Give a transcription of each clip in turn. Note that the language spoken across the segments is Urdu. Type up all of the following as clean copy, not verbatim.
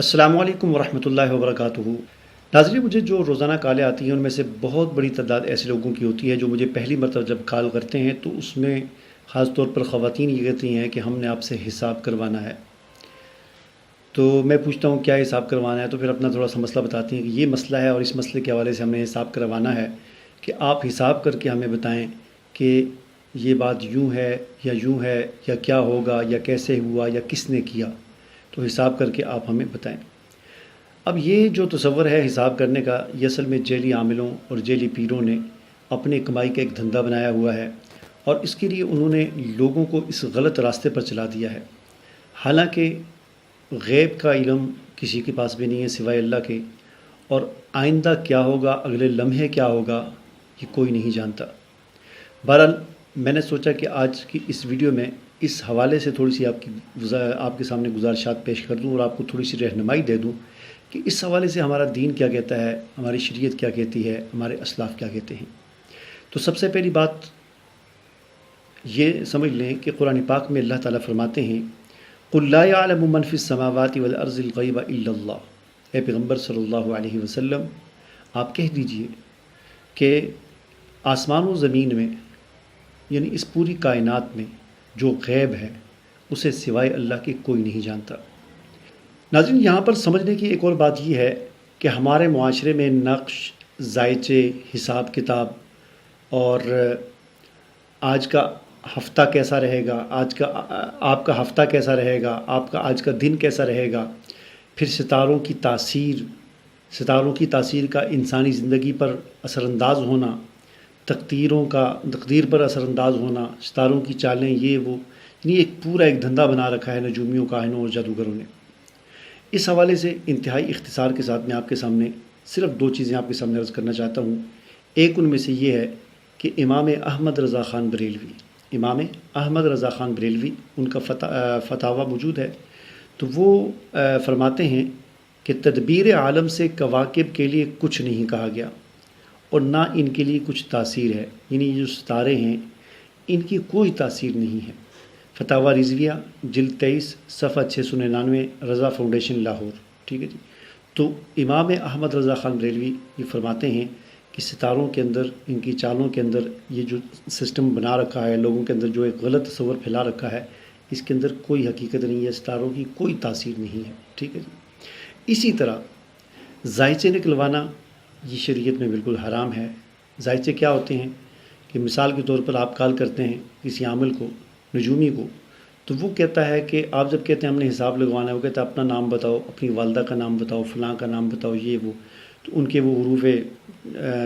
السلام علیکم ورحمۃ اللہ وبرکاتہ۔ ناظرین، مجھے جو روزانہ کالیں آتی ہیں ان میں سے بہت بڑی تعداد ایسے لوگوں کی ہوتی ہے جو مجھے پہلی مرتبہ جب کال کرتے ہیں تو اس میں خاص طور پر خواتین یہ کہتی ہیں کہ ہم نے آپ سے حساب کروانا ہے۔ تو میں پوچھتا ہوں کیا حساب کروانا ہے، تو پھر اپنا تھوڑا سا مسئلہ بتاتی ہیں کہ یہ مسئلہ ہے اور اس مسئلے کے حوالے سے ہم نے حساب کروانا ہے کہ آپ حساب کر کے ہمیں بتائیں کہ یہ بات یوں ہے یا کیا ہوگا یا کیسے ہوا یا کس نے کیا، تو حساب کر کے آپ ہمیں بتائیں۔ اب یہ جو تصور ہے حساب کرنے کا، یہ اصل میں جیلی عاملوں اور جیلی پیروں نے اپنے کمائی کا ایک دھندا بنایا ہوا ہے، اور اس کے لیے انہوں نے لوگوں کو اس غلط راستے پر چلا دیا ہے۔ حالانکہ غیب کا علم کسی کے پاس بھی نہیں ہے سوائے اللہ کے، اور آئندہ کیا ہوگا، اگلے لمحے کیا ہوگا، یہ کوئی نہیں جانتا۔ بہرحال میں نے سوچا کہ آج کی اس ویڈیو میں اس حوالے سے تھوڑی سی آپ کے سامنے گزارشات پیش کر دوں اور آپ کو تھوڑی سی رہنمائی دے دوں کہ اس حوالے سے ہمارا دین کیا کہتا ہے، ہماری شریعت کیا کہتی ہے، ہمارے اسلاف کیا کہتے ہیں۔ تو سب سے پہلی بات یہ سمجھ لیں کہ قرآن پاک میں اللہ تعالیٰ فرماتے ہیں قُلْ لَا يَعْلَمُ مَنْ فِي السَّمَاوَاتِ وَالْأَرْضِ الْغَيْبَ إِلَّا اللَّهُ۔ اے پیغمبر صلی اللہ علیہ وسلم، آپ کہہ دیجئے کہ آسمان و زمین میں، یعنی اس پوری کائنات میں جو غیب ہے اسے سوائے اللہ کے کوئی نہیں جانتا۔ ناظرین، یہاں پر سمجھنے کی ایک اور بات یہ ہے کہ ہمارے معاشرے میں نقش، ذائچے، حساب کتاب اور آج کا ہفتہ کیسا رہے گا، آپ کا ہفتہ کیسا رہے گا، آپ کا آج کا دن کیسا رہے گا، پھر ستاروں کی تاثیر کا انسانی زندگی پر اثر انداز ہونا، تقدیر پر اثر انداز ہونا، ستاروں کی چالیں، یہ وہ، یعنی ایک دھندا بنا رکھا ہے نجومیوں، کاہنوں اور جادوگروں نے۔ اس حوالے سے انتہائی اختصار کے ساتھ میں آپ کے سامنے صرف دو چیزیں آپ کے سامنے عرض کرنا چاہتا ہوں۔ ایک ان میں سے یہ ہے کہ امام احمد رضا خان بریلوی ان کا فتاویٰ موجود ہے، تو وہ فرماتے ہیں کہ تدبیر عالم سے کواکب کے لیے کچھ نہیں کہا گیا اور نہ ان کے لیے کچھ تاثیر ہے، یعنی یہ جو ستارے ہیں ان کی کوئی تاثیر نہیں ہے۔ فتاویٰ رضویہ جلد 23 صفحہ 699، رضا فاؤنڈیشن لاہور، ٹھیک ہے جی۔ تو امام احمد رضا خان بریلوی یہ فرماتے ہیں کہ ستاروں کے اندر، ان کی چالوں کے اندر یہ جو سسٹم بنا رکھا ہے لوگوں کے اندر، جو ایک غلط تصور پھیلا رکھا ہے، اس کے اندر کوئی حقیقت نہیں ہے، ستاروں کی کوئی تاثیر نہیں ہے، ٹھیک ہے جی۔ اسی طرح ذائچے نکلوانا یہ شریعت میں بالکل حرام ہے۔ ذائچے کیا ہوتے ہیں کہ مثال کے طور پر آپ کال کرتے ہیں کسی عامل کو، نجومی کو، تو وہ کہتا ہے کہ آپ جب کہتے ہیں ہم نے حساب لگوانا ہے، وہ کہتا ہے اپنا نام بتاؤ، اپنی والدہ کا نام بتاؤ، فلاں کا نام بتاؤ، یہ وہ، تو ان کے وہ حروف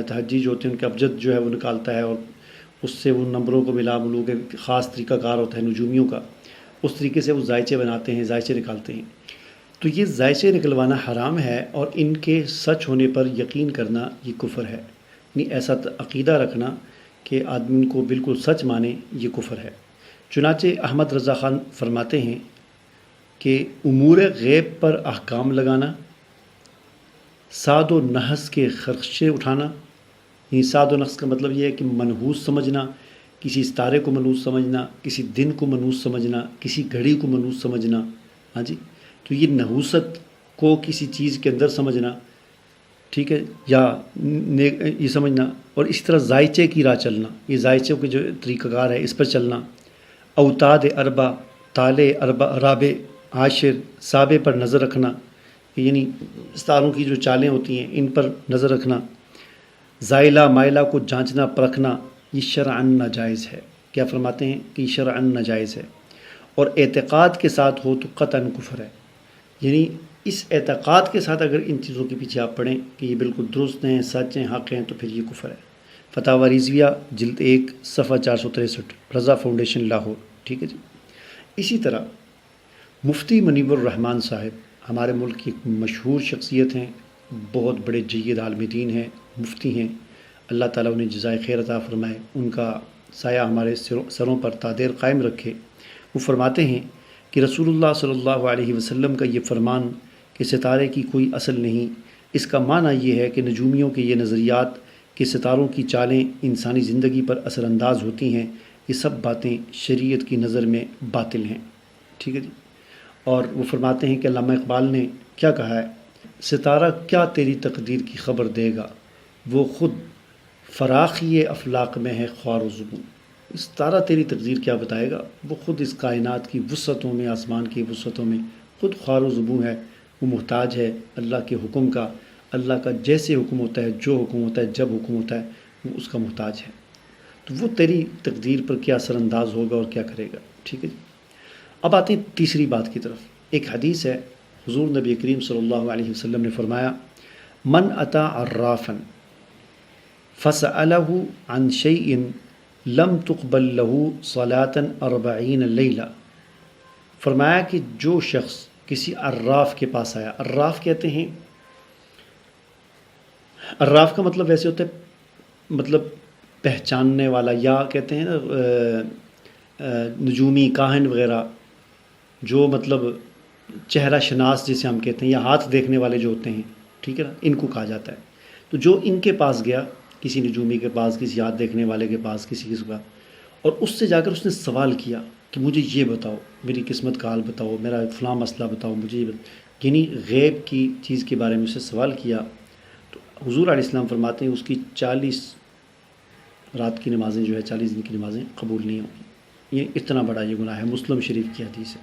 تہجی جو ہوتے ہیں ان کا ابجد جو ہے وہ نکالتا ہے، اور اس سے ان نمبروں کو ملا ملو کے خاص طریقہ کار ہوتا ہے نجومیوں کا، اس طریقے سے وہ ذائچے بناتے ہیں، ذائچے نکالتے ہیں۔ تو یہ ذائچے نکلوانا حرام ہے، اور ان کے سچ ہونے پر یقین کرنا یہ کفر ہے، یعنی ایسا عقیدہ رکھنا کہ آدمی ان کو بالکل سچ مانے، یہ کفر ہے۔ چنانچہ احمد رضا خان فرماتے ہیں کہ امور غیب پر احکام لگانا، صاد و نحس کے خرچے اٹھانا، یعنی صاد و نحس کا مطلب یہ ہے کہ منحوس سمجھنا، کسی ستارے کو منحوس سمجھنا، کسی دن کو منحوس سمجھنا، کسی گھڑی کو منحوس سمجھنا، ہاں جی، تو یہ نحوست کو کسی چیز کے اندر سمجھنا، ٹھیک ہے، یا یہ سمجھنا، اور اس طرح ذائچے کی راہ چلنا، یہ ذائچوں کے جو طریقہ کار ہے اس پر چلنا، اوتاد اربع، تالے رابع، عاشر، سابع پر نظر رکھنا، یعنی ستاروں کی جو چالیں ہوتی ہیں ان پر نظر رکھنا، زائلہ مائلہ کو جانچنا پرکھنا، یہ شرعاً ناجائز ہے۔ کیا فرماتے ہیں کہ یہ شرعاً ناجائز ہے، اور اعتقاد کے ساتھ ہو تو قطعاً کفر ہے، یعنی اس اعتقاد کے ساتھ اگر ان چیزوں کے پیچھے آپ پڑھیں کہ یہ بالکل درست ہیں، سچ ہیں، حق ہیں، تو پھر یہ کفر ہے۔ فتاویٰ رضویہ جلد 1 صفحہ 463، رضا فاؤنڈیشن لاہور، ٹھیک ہے جی۔ اسی طرح مفتی منیب الرحمن صاحب ہمارے ملک کی ایک مشہور شخصیت ہیں، بہت بڑے جید عالم دین ہیں، مفتی ہیں، اللہ تعالیٰ انہیں جزائے خیر عطا فرمائے، ان کا سایہ ہمارے سروں پر تا دیر قائم رکھے۔ وہ فرماتے ہیں کہ رسول اللہ صلی اللہ علیہ وسلم کا یہ فرمان کہ ستارے کی کوئی اصل نہیں، اس کا معنی یہ ہے کہ نجومیوں کے یہ نظریات کہ ستاروں کی چالیں انسانی زندگی پر اثر انداز ہوتی ہیں، یہ سب باتیں شریعت کی نظر میں باطل ہیں، ٹھیک ہے جی۔ اور وہ فرماتے ہیں کہ علامہ اقبال نے کیا کہا ہے، ستارہ کیا تیری تقدیر کی خبر دے گا، وہ خود فراخی افلاق میں ہے خوار و زبوں۔ ستارہ تیری تقدیر کیا بتائے گا، وہ خود اس کائنات کی وسعتوں میں، آسمان کی وسعتوں میں خود خوار و زبوں ہے، وہ محتاج ہے اللہ کے حکم کا، اللہ کا جیسے حکم ہوتا ہے، جو حکم ہوتا ہے، جب حکم ہوتا ہے، وہ اس کا محتاج ہے۔ تو وہ تیری تقدیر پر کیا اثر انداز ہوگا اور کیا کرے گا، ٹھیک ہے جی۔ اب آتے ہیں تیسری بات کی طرف۔ ایک حدیث ہے، حضور نبی کریم صلی اللہ علیہ وسلم نے فرمایا، من اتا عرافا فسألہ عن شیء لم تقبل له صلاة 40 لیلہ۔ فرمایا کہ جو شخص کسی عراف کے پاس آیا، عراف کہتے ہیں، عراف کا مطلب ویسے ہوتا ہے مطلب پہچاننے والا، یا کہتے ہیں نا نجومی کاہن وغیرہ، جو مطلب چہرہ شناس جسے ہم کہتے ہیں، یا ہاتھ دیکھنے والے جو ہوتے ہیں، ٹھیک ہے نا، ان کو کہا جاتا ہے۔ تو جو ان کے پاس گیا، کسی نجومی کے پاس، کسی ہاتھ دیکھنے والے کے پاس، کسی کا، اور اس سے جا کر اس نے سوال کیا کہ مجھے یہ بتاؤ، میری قسمت کا حال بتاؤ، میرا فلاں مسئلہ بتاؤ، مجھے یہ یعنی غیب کی چیز کے بارے میں اسے سوال کیا، تو حضور علیہ السلام فرماتے ہیں اس کی 40 رات کی نمازیں جو ہے، 40 دن کی نمازیں قبول نہیں ہوں گی۔ یہ اتنا بڑا یہ گناہ ہے، مسلم شریف کی حدیث ہے۔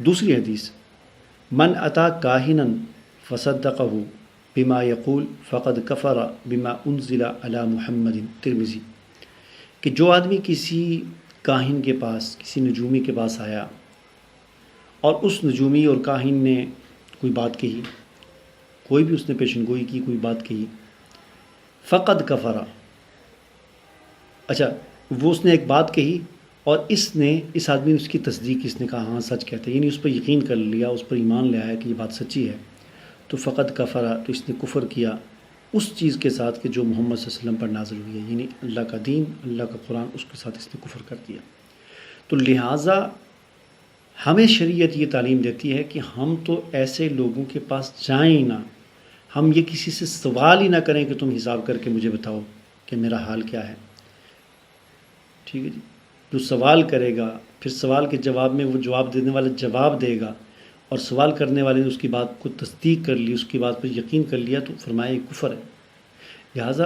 دوسری حدیث، من اتا کاہنا فصدقہ بما یقول فقد کفر بما انزل علی محمد، ترمذی، کہ جو آدمی کسی کاہن کے پاس، کسی نجومی کے پاس آیا اور اس نجومی اور کاہن نے کوئی بات کہی، کوئی بھی اس نے پیشن گوئی کی، کوئی بات کہی، فقد کفر، اچھا وہ اس نے ایک بات کہی اور اس آدمی نے اس کی تصدیق، اس نے کہا ہاں سچ کہتے ہیں، یعنی اس پر یقین کر لیا، اس پر ایمان لے آیا کہ یہ بات سچی ہے، تو فقط کفر، تو اس نے کفر کیا اس چیز کے ساتھ کہ جو محمد صلی اللہ علیہ وسلم پر نازل ہوئی ہے، یعنی اللہ کا دین، اللہ کا قرآن، اس کے ساتھ اس نے کفر کر دیا۔ تو لہٰذا ہمیں شریعت یہ تعلیم دیتی ہے کہ ہم تو ایسے لوگوں کے پاس جائیں ہی نہ، ہم یہ کسی سے سوال ہی نہ کریں کہ تم حساب کر کے مجھے بتاؤ کہ میرا حال کیا ہے، ٹھیک ہے جی۔ جو سوال کرے گا، پھر سوال کے جواب میں وہ جواب دینے والا جواب دے گا، اور سوال کرنے والے نے اس کی بات کو تصدیق کر لی، اس کی بات پر یقین کر لیا، تو فرمایا یہ کفر ہے۔ لہٰذا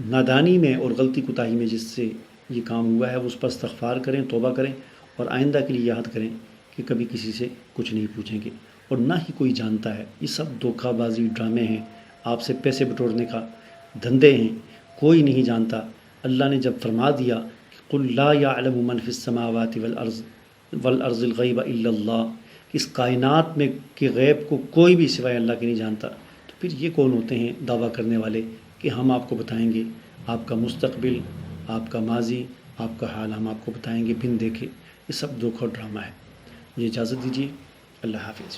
نادانی میں اور غلطی کوتاہی میں جس سے یہ کام ہوا ہے، وہ اس پر استغفار کریں، توبہ کریں، اور آئندہ کے لیے یاد کریں کہ کبھی کسی سے کچھ نہیں پوچھیں گے، اور نہ ہی کوئی جانتا ہے۔ یہ سب دھوکہ بازی، ڈرامے ہیں، آپ سے پیسے بٹورنے کا دھندے ہیں، کوئی نہیں جانتا۔ اللہ نے جب فرما دیا قل لا يعلم من في السماوات والارض الغیب الا اللہ، اس کائنات میں کے غیب کو کوئی بھی سوائے اللہ کے نہیں جانتا، تو پھر یہ کون ہوتے ہیں دعویٰ کرنے والے کہ ہم آپ کو بتائیں گے آپ کا مستقبل، آپ کا ماضی، آپ کا حال ہم آپ کو بتائیں گے بن دیکھے۔ یہ سب دھوکہ اور ڈرامہ ہے۔ مجھے اجازت دیجیے، اللہ حافظ۔